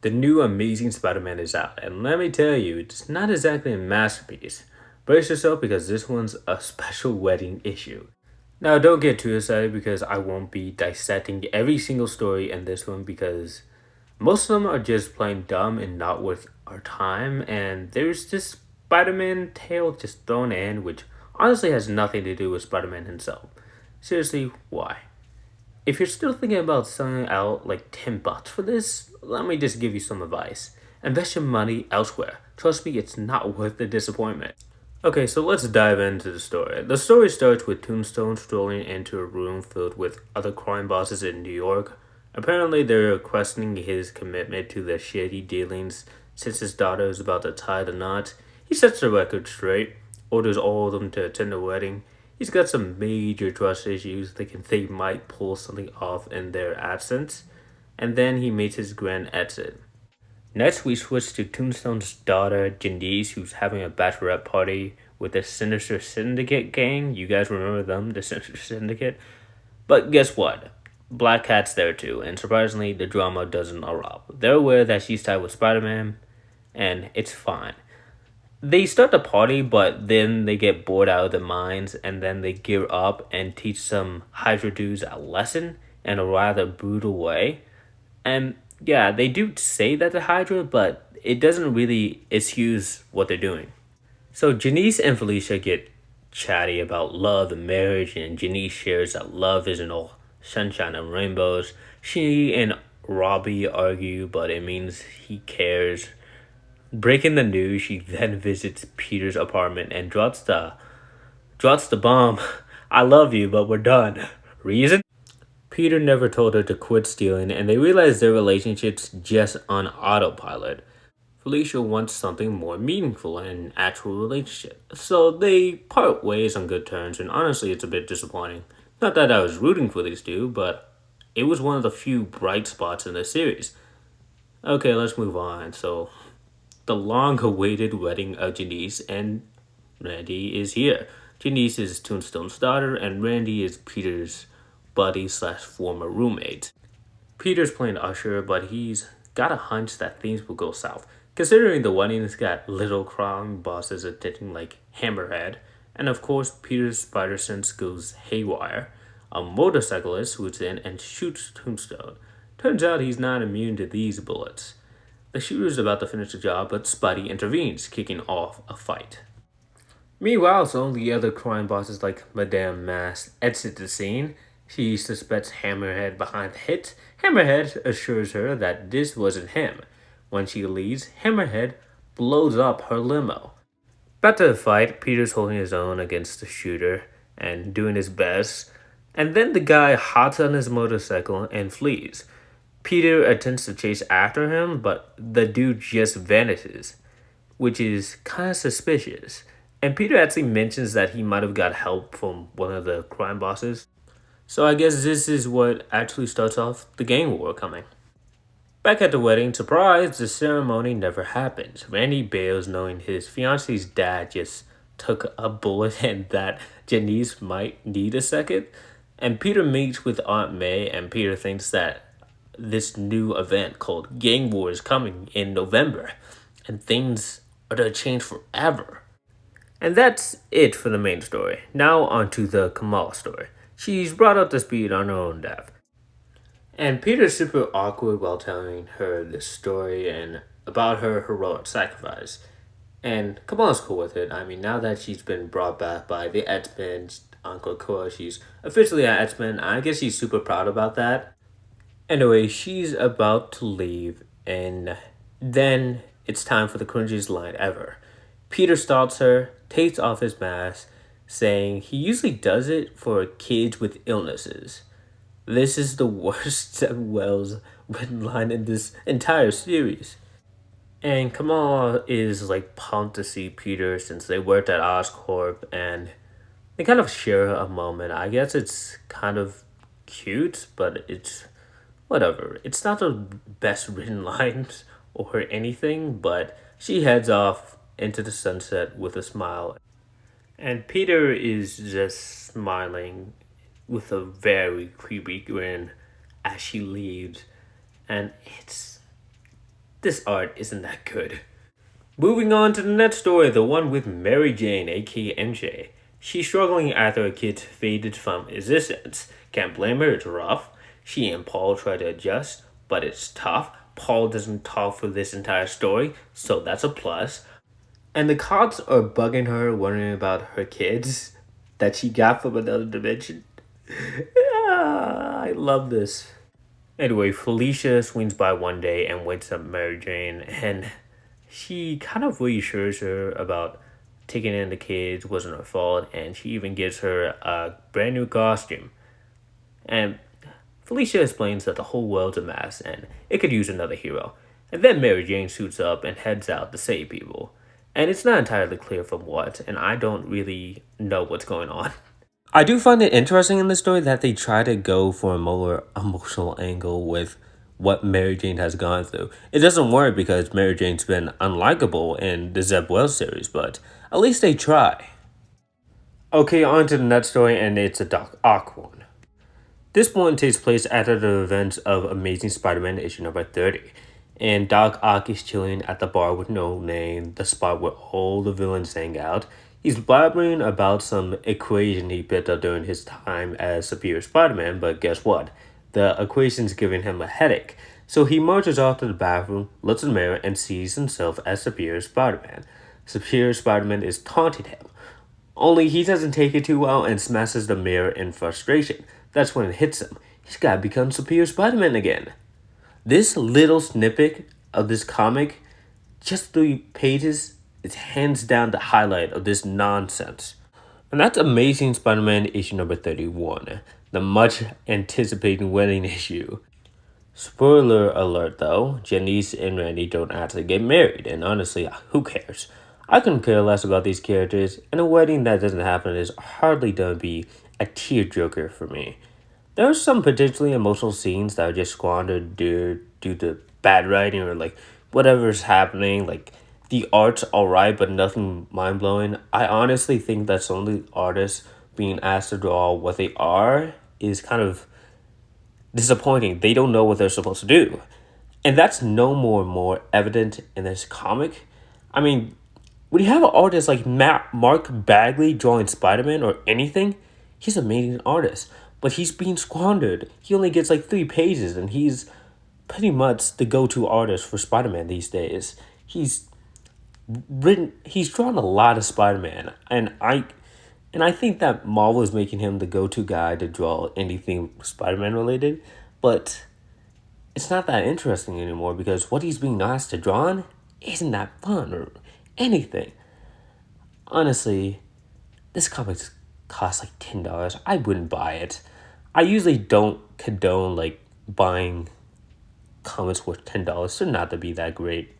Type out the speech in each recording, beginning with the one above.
The new Amazing Spider-Man is out, and let me tell you, it's not exactly a masterpiece. Brace yourself because this one's a special wedding issue. Now, don't get too excited because I won't be dissecting every single story in this one because most of them are just plain dumb and not worth our time, and there's this Spider-Man tale just thrown in, which honestly has nothing to do with Spider-Man himself. Seriously, why? If you're still thinking about selling out like $10 for this, let me just give you some advice. Invest your money elsewhere. Trust me, it's not worth the disappointment. Okay, so let's dive into the story. The story starts with Tombstone strolling into a room filled with other crime bosses in New York. Apparently, they're questioning his commitment to their shady dealings since his daughter is about to tie the knot. He sets the record straight, orders all of them to attend the wedding. He's got some major trust issues, thinking they might pull something off in their absence, and then he makes his grand exit. Next, we switch to Tombstone's daughter, Janice, who's having a bachelorette party with the Sinister Syndicate gang. You guys remember them, the Sinister Syndicate? But guess what? Black Cat's there too, and surprisingly, the drama doesn't erupt. They're aware that she's tied with Spider-Man, and it's fine. They start the party, but then they get bored out of their minds, and then they gear up and teach some Hydra dudes a lesson in a rather brutal way. And yeah, they do say that they're Hydra, but it doesn't really excuse what they're doing. So Janice and Felicia get chatty about love and marriage, and Janice shares that love isn't all sunshine and rainbows. She and Robbie argue, but it means he cares. Breaking the news, she then visits Peter's apartment and drops the bomb. I love you, but we're done. Reason? Peter never told her to quit stealing, and they realize their relationship's just on autopilot. Felicia wants something more meaningful in an actual relationship, so they part ways on good terms, and honestly, it's a bit disappointing. Not that I was rooting for these two, but it was one of the few bright spots in the series. Okay, let's move on. So, the long-awaited wedding of Janice and Randy is here. Janice is Tombstone's daughter, and Randy is Peter's buddy slash former roommate. Peter's playing Usher, but he's got a hunch that things will go south. Considering the wedding's got little crime bosses attending like Hammerhead, and of course Peter's spider sense goes haywire. A motorcyclist swoops in and shoots Tombstone. Turns out he's not immune to these bullets. The shooter's about to finish the job, but Spidey intervenes, kicking off a fight. Meanwhile, some of the other crime bosses like Madame Mask exit the scene. She suspects Hammerhead behind the hit. Hammerhead assures her that this wasn't him. When she leaves, Hammerhead blows up her limo. Back to the fight, Peter's holding his own against the shooter and doing his best. And then the guy hops on his motorcycle and flees. Peter attempts to chase after him, but the dude just vanishes, which is kind of suspicious. And Peter actually mentions that he might have got help from one of the crime bosses. So I guess this is what actually starts off the gang war coming. Back at the wedding, surprise, the ceremony never happens. Randy bails knowing his fiance's dad just took a bullet and that Janice might need a second. And Peter meets with Aunt May, and Peter thinks that this new event called Gang War is coming in November, and things are to change forever. And that's it for the main story. Now onto the Kamal story. She's brought up to speed on her own death. And Peter's super awkward while telling her this story and about her heroic sacrifice. And Kamal's cool with it. I mean, now that she's been brought back by the X-Men, Uncle Cora, she's officially an X-Men. I guess she's super proud about that. Anyway, she's about to leave, and then it's time for the cringiest line ever. Peter stops her, takes off his mask, saying he usually does it for kids with illnesses. This is the worst Sam Wells written line in this entire series. And Kamal is like pumped to see Peter since they worked at Oscorp, and they kind of share a moment. I guess it's kind of cute, but it's whatever. It's not the best written lines or anything, but she heads off into the sunset with a smile. And Peter is just smiling with a very creepy grin as she leaves. And this art isn't that good. Moving on to the next story, the one with Mary Jane, aka MJ. She's struggling after her kid faded from existence. Can't blame her, it's rough. She and Paul try to adjust, but it's tough. Paul doesn't talk for this entire story, so that's a plus. And the cops are bugging her, wondering about her kids that she got from another dimension. I love this. Anyway, Felicia swings by one day and wakes up Mary Jane, and she kind of reassures her about taking in the kids wasn't her fault, and she even gives her a brand new costume. And Felicia explains that the whole world's a mess and it could use another hero. And then Mary Jane suits up and heads out to save people. And it's not entirely clear from what, and I don't really know what's going on. I do find it interesting in the story that they try to go for a more emotional angle with what Mary Jane has gone through. It doesn't work because Mary Jane's been unlikable in the Zeb Wells series, but at least they try. Okay, on to the next story, and it's a Doc Ock one. This one takes place after the events of Amazing Spider-Man issue number 30. And Doc Ock is chilling at the bar with no name, the spot where all the villains hang out. He's blabbering about some equation he picked up during his time as Superior Spider-Man, but guess what? The equation's giving him a headache. So he marches off to the bathroom, looks in the mirror, and sees himself as Superior Spider-Man. Superior Spider-Man is taunting him. Only he doesn't take it too well and smashes the mirror in frustration. That's when it hits him. He's gotta become Superior Spider-Man again. This little snippet of this comic, just 3 pages, is hands down the highlight of this nonsense. And that's Amazing Spider-Man issue number 31, the much anticipated wedding issue. Spoiler alert though, Janice and Randy don't actually get married, and honestly, who cares? I couldn't care less about these characters, and a wedding that doesn't happen is hardly gonna be a tearjerker for me. There are some potentially emotional scenes that are just squandered due to bad writing or like whatever's happening. Like the art's alright, but nothing mind blowing. I honestly think that some of the artists being asked to draw what they are is kind of disappointing. They don't know what they're supposed to do, and that's no more evident in this comic. I mean, when you have an artist like Mark Bagley drawing Spider-Man or anything, he's an amazing artist. But he's being squandered. He only gets like 3 pages, and he's pretty much the go-to artist for Spider-Man these days. He's drawn a lot of Spider-Man, and I think that Marvel is making him the go-to guy to draw anything Spider-Man related, but it's not that interesting anymore because what he's being asked to draw on isn't that fun or anything. Honestly, this comic costs like $10. I wouldn't buy it. I usually don't condone like buying comics worth $10. They're not to be that great.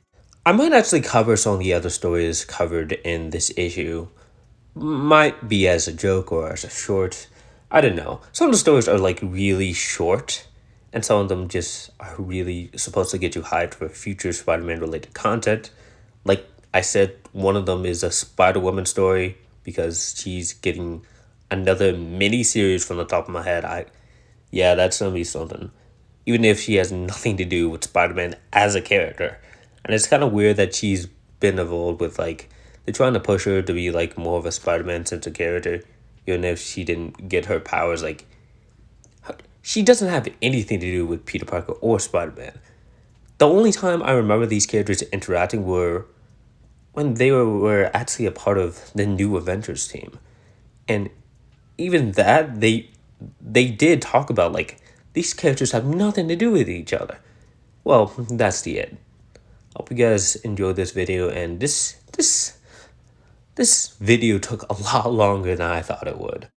I might actually cover some of the other stories covered in this issue. Might be as a joke or as a short. I don't know. Some of the stories are like really short, and some of them just are really supposed to get you hyped for future Spider-Man related content. Like I said, one of them is a Spider-Woman story because she's getting another mini-series from the top of my head. Yeah, that's gonna be something. Even if she has nothing to do with Spider-Man as a character. And it's kind of weird that she's been involved with, like, they're trying to push her to be, like, more of a Spider-Man sense of character. Even if she didn't get her powers, like, she doesn't have anything to do with Peter Parker or Spider-Man. The only time I remember these characters interacting were when they were actually a part of the New Avengers team. And even that, they did talk about, like, these characters have nothing to do with each other. Well, that's the end. Hope you guys enjoyed this video, and this video took a lot longer than I thought it would.